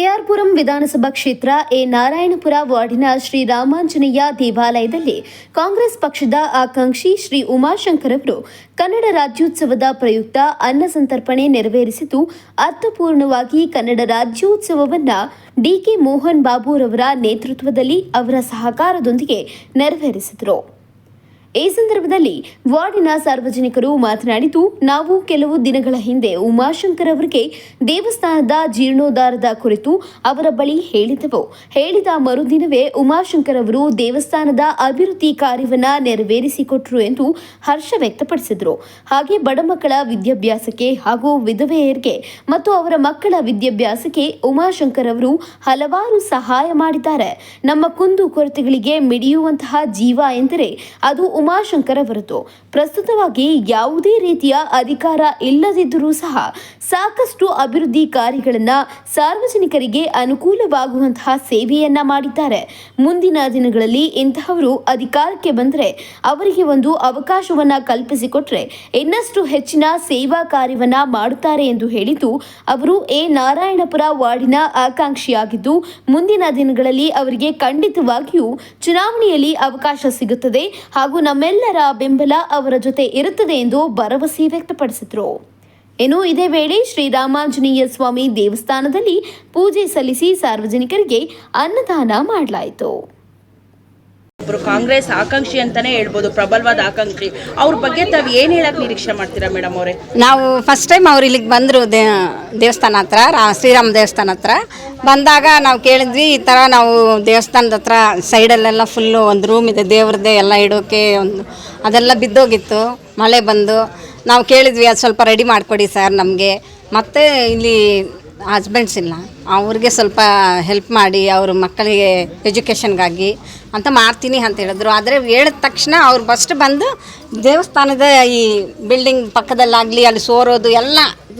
ಕೆಆರ್ಪುರಂ ವಿಧಾನಸಭಾ ಕ್ಷೇತ್ರ ಎ ನಾರಾಯಣಪುರ ವಾರ್ಡಿನ ಶ್ರೀ ರಾಮಾಂಜನೇಯ ದೇವಾಲಯದಲ್ಲಿ ಕಾಂಗ್ರೆಸ್ ಪಕ್ಷದ ಆಕಾಂಕ್ಷಿ ಶ್ರೀ ಉಮಾಶಂಕರ್ ಅವರು ಕನ್ನಡ ರಾಜ್ಯೋತ್ಸವದ ಪ್ರಯುಕ್ತ ಅನ್ನ ಸಂತರ್ಪಣೆ ನೆರವೇರಿಸಿದ್ದು ಅರ್ಥಪೂರ್ಣವಾಗಿ ಕನ್ನಡ ರಾಜ್ಯೋತ್ಸವವನ್ನು ಡಿಕೆ ಮೋಹನ್ ಬಾಬುರವರ ನೇತೃತ್ವದಲ್ಲಿ ಅವರ ಸಹಕಾರದೊಂದಿಗೆ ನೆರವೇರಿಸಿದರು. ಈ ಸಂದರ್ಭದಲ್ಲಿ ವಾರ್ಡಿನ ಸಾರ್ವಜನಿಕರು ಮಾತನಾಡಿದ್ದು, ನಾವು ಕೆಲವು ದಿನಗಳ ಹಿಂದೆ ಉಮಾಶಂಕರ್ ಅವರಿಗೆ ದೇವಸ್ಥಾನದ ಜೀರ್ಣೋದ್ಧಾರದ ಕುರಿತು ಅವರ ಬಳಿ ಹೇಳಿದೆವು. ಹೇಳಿದ ಮರುದಿನವೇ ಉಮಾಶಂಕರ್ ಅವರು ದೇವಸ್ಥಾನದ ಅಭಿವೃದ್ಧಿ ಕಾರ್ಯವನ್ನು ನೆರವೇರಿಸಿಕೊಟ್ಟರು ಎಂದು ಹರ್ಷ ವ್ಯಕ್ತಪಡಿಸಿದರು. ಹಾಗೆ ಬಡ ಮಕ್ಕಳ ವಿದ್ಯಾಭ್ಯಾಸಕ್ಕೆ ಹಾಗೂ ವಿಧವೆಯರಿಗೆ ಮತ್ತು ಅವರ ಮಕ್ಕಳ ವಿದ್ಯಾಭ್ಯಾಸಕ್ಕೆ ಉಮಾಶಂಕರ್ ಅವರು ಹಲವಾರು ಸಹಾಯ ಮಾಡಿದ್ದಾರೆ. ನಮ್ಮ ಕುಂದು ಕೊರತೆಗಳಿಗೆ ಮಿಡಿಯುವಂತಹ ಜೀವ ಎಂದರೆ ಅದು ಉಮಾಶಂಕರ್ ಅವರದ್ದು. ಪ್ರಸ್ತುತವಾಗಿ ಯಾವುದೇ ರೀತಿಯ ಅಧಿಕಾರ ಇಲ್ಲದಿದ್ದರೂ ಸಹ ಸಾಕಷ್ಟು ಅಭಿವೃದ್ಧಿ ಕಾರ್ಯಗಳನ್ನು ಸಾರ್ವಜನಿಕರಿಗೆ ಅನುಕೂಲವಾಗುವಂತಹ ಸೇವೆಯನ್ನ ಮಾಡಿದ್ದಾರೆ. ಮುಂದಿನ ದಿನಗಳಲ್ಲಿ ಇಂತಹವರು ಅಧಿಕಾರಕ್ಕೆ ಬಂದರೆ ಅವರಿಗೆ ಒಂದು ಅವಕಾಶವನ್ನ ಕಲ್ಪಿಸಿಕೊಟ್ರೆ ಇನ್ನಷ್ಟು ಹೆಚ್ಚಿನ ಸೇವಾ ಕಾರ್ಯವನ್ನ ಮಾಡುತ್ತಾರೆ ಎಂದು ಹೇಳಿದ್ದು, ಅವರು ಎ ನಾರಾಯಣಪುರ ವಾರ್ಡಿನ ಆಕಾಂಕ್ಷಿಯಾಗಿದ್ದು ಮುಂದಿನ ದಿನಗಳಲ್ಲಿ ಅವರಿಗೆ ಖಂಡಿತವಾಗಿಯೂ ಚುನಾವಣೆಯಲ್ಲಿ ಅವಕಾಶ ಸಿಗುತ್ತದೆ ಹಾಗೂ ನಮ್ಮೆಲ್ಲರ ಬೆಂಬಲ ಅವರ ಜೊತೆ ಇರುತ್ತದೆ ಎಂದು ಭರವಸೆ ವ್ಯಕ್ತಪಡಿಸಿದರು. ಇನ್ನು ಇದೇ ವೇಳೆ ಶ್ರೀರಾಮಾಂಜನೇಯ ಸ್ವಾಮಿ ದೇವಸ್ಥಾನದಲ್ಲಿ ಪೂಜೆ ಸಲ್ಲಿಸಿ ಸಾರ್ವಜನಿಕರಿಗೆ ಅನ್ನದಾನ ಮಾಡಲಾಯಿತು. ಒಬ್ಬರು ಕಾಂಗ್ರೆಸ್ ಆಕಾಂಕ್ಷಿ ಅಂತಾನೆ ಹೇಳ್ಬೋದು, ಪ್ರಬಲವಾದ ಆಕಾಂಕ್ಷಿ. ಅವ್ರ ಬಗ್ಗೆ ತಾವು ಏನು ಹೇಳಕ್ಕೆ ನಿರೀಕ್ಷೆ ಮಾಡ್ತೀರಾ ಮೇಡಮ್ ಅವರೇ? ನಾವು ಫಸ್ಟ್ ಟೈಮ್ ಅವ್ರು ಇಲ್ಲಿಗೆ ಬಂದರು ದೇವಸ್ಥಾನ ಹತ್ರ, ಶ್ರೀರಾಮ ದೇವಸ್ಥಾನ ಹತ್ರ ಬಂದಾಗ ನಾವು ಕೇಳಿದ್ವಿ, ಈ ಥರ ನಾವು ದೇವಸ್ಥಾನದ ಹತ್ರ ಸೈಡಲ್ಲೆಲ್ಲ ಫುಲ್ಲು ಒಂದು ರೂಮ್ ಇದೆ ದೇವ್ರದ್ದೇ, ಎಲ್ಲ ಇಡೋಕ್ಕೆ ಒಂದು ಅದೆಲ್ಲ ಬಿದ್ದೋಗಿತ್ತು ಮಳೆ ಬಂದು. ನಾವು ಕೇಳಿದ್ವಿ ಅದು ಸ್ವಲ್ಪ ರೆಡಿ ಮಾಡಿಕೊಡಿ ಸರ್ ನಮಗೆ. ಮತ್ತು ಇಲ್ಲಿ ಹಸ್ಬೆಂಡ್ಸ್ ಇಲ್ಲ, ಅವ್ರಿಗೆ ಸ್ವಲ್ಪ ಹೆಲ್ಪ್ ಮಾಡಿ ಅವ್ರ ಮಕ್ಕಳಿಗೆ ಎಜುಕೇಷನ್ಗಾಗಿ ಅಂತ ಮಾಡ್ತೀನಿ ಅಂತ ಹೇಳಿದ್ರು. ಆದರೆ ಹೇಳಿದ ತಕ್ಷಣ ಅವ್ರು ಫಸ್ಟ್ ಬಂದು ದೇವಸ್ಥಾನದ ಈ ಬಿಲ್ಡಿಂಗ್ ಪಕ್ಕದಲ್ಲಾಗಲಿ ಅಲ್ಲಿ ಸೋರೋದು ಎಲ್ಲ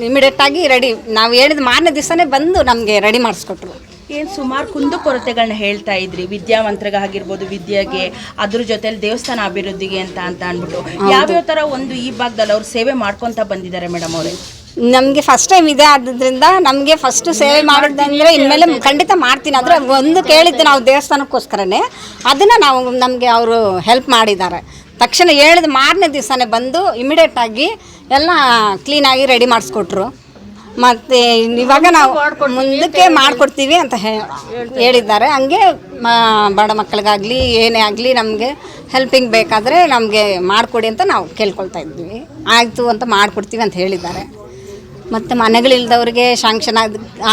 ಇಮಿಡಿಯೇಟಾಗಿ ರೆಡಿ, ನಾವು ಹೇಳಿದ ಮಾರನೇ ದಿವಸನೇ ಬಂದು ನಮಗೆ ರೆಡಿ ಮಾಡಿಸ್ಕೊಟ್ರು. ಏನು ಸುಮಾರು ಕುಂದು ಕೊರತೆಗಳನ್ನ ಹೇಳ್ತಾ ಇದ್ರಿ, ವಿದ್ಯಾವಂತರಿಗಾಗಿರ್ಬೋದು, ವಿದ್ಯೆಗೆ, ಅದ್ರ ಜೊತೆಲಿ ದೇವಸ್ಥಾನ ಅಭಿವೃದ್ಧಿಗೆ ಅಂತ ಅಂದ್ಬಿಟ್ಟು ಯಾವ್ಯಾವ ಥರ ಒಂದು ಈ ಭಾಗದಲ್ಲಿ ಅವ್ರು ಸೇವೆ ಮಾಡ್ಕೊತ ಬಂದಿದ್ದಾರೆ ಮೇಡಮ್ ಅವರೇ? ನಮಗೆ ಫಸ್ಟ್ ಟೈಮ್ ಇದೆ, ಆದ್ದರಿಂದ ನಮಗೆ ಫಸ್ಟು ಸೇವೆ ಮಾಡೋದಂದರೆ ಇನ್ಮೇಲೆ ಖಂಡಿತ ಮಾಡ್ತೀನಿ. ಆದರೆ ಒಂದು ಕೇಳಿದ್ದು ನಾವು ದೇವಸ್ಥಾನಕ್ಕೋಸ್ಕರನೇ, ಅದನ್ನು ನಾವು ನಮಗೆ ಅವರು ಹೆಲ್ಪ್ ಮಾಡಿದ್ದಾರೆ. ತಕ್ಷಣ ಹೇಳಿದ ಮಾರನೇ ದಿವಸನೇ ಬಂದು ಇಮಿಡಿಯೇಟಾಗಿ ಎಲ್ಲ ಕ್ಲೀನಾಗಿ ರೆಡಿ ಮಾಡಿಸ್ಕೊಟ್ರು. ಮತ್ತು ಇವಾಗ ನಾವು ಮುಂದಕ್ಕೆ ಮಾಡಿಕೊಡ್ತೀವಿ ಅಂತ ಹೇಳಿದ್ದಾರೆ. ಹಂಗೆ ಬಡ ಮಕ್ಕಳಿಗಾಗಲಿ ಏನೇ ಆಗಲಿ ನಮಗೆ ಹೆಲ್ಪಿಂಗ್ ಬೇಕಾದರೆ ನಮಗೆ ಮಾಡಿಕೊಡಿ ಅಂತ ನಾವು ಕೇಳ್ಕೊಳ್ತಾ ಇದ್ವಿ. ಆಯಿತು ಅಂತ ಮಾಡಿಕೊಡ್ತೀವಿ ಅಂತ ಹೇಳಿದ್ದಾರೆ. ಮತ್ತು ಮನೆಗಳಿಲ್ದವ್ರಿಗೆ ಶಾಂಕ್ಷನ್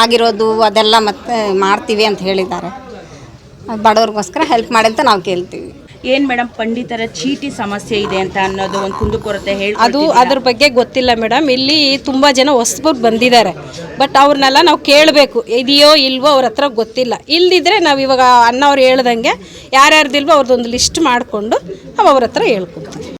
ಆಗಿರೋದು ಅದೆಲ್ಲ ಮತ್ತೆ ಮಾಡ್ತೀವಿ ಅಂತ ಹೇಳಿದ್ದಾರೆ. ಬಡವ್ರಿಗೋಸ್ಕರ ಹೆಲ್ಪ್ ಮಾಡಿ ಅಂತ ನಾವು ಕೇಳ್ತೀವಿ. ಏನು ಮೇಡಮ್, ಪಂಡಿತರ ಚೀಟಿ ಸಮಸ್ಯೆ ಇದೆ ಅಂತ ಅನ್ನೋದು ಒಂದು ಕುಂದುಕೊರತೆ ಹೇಳಿ, ಅದು ಅದ್ರ ಬಗ್ಗೆ ಗೊತ್ತಿಲ್ಲ ಮೇಡಮ್. ಇಲ್ಲಿ ತುಂಬ ಜನ ಹೊಸಬರು ಬಂದಿದ್ದಾರೆ, ಬಟ್ ಅವ್ರನ್ನೆಲ್ಲ ನಾವು ಕೇಳಬೇಕು, ಇದೆಯೋ ಇಲ್ವೋ ಅವ್ರ ಹತ್ರ ಗೊತ್ತಿಲ್ಲ. ಇಲ್ದಿದ್ರೆ ನಾವು ಇವಾಗ ಅಣ್ಣವ್ರು ಹೇಳ್ದಂಗೆ ಯಾರ್ಯಾರ್ದಿಲ್ವೋ ಅವ್ರದ್ದೊಂದು ಲಿಸ್ಟ್ ಮಾಡಿಕೊಂಡು ನಾವು ಅವ್ರ ಹತ್ರ ಹೇಳ್ಕೊಡ್ತೀವಿ.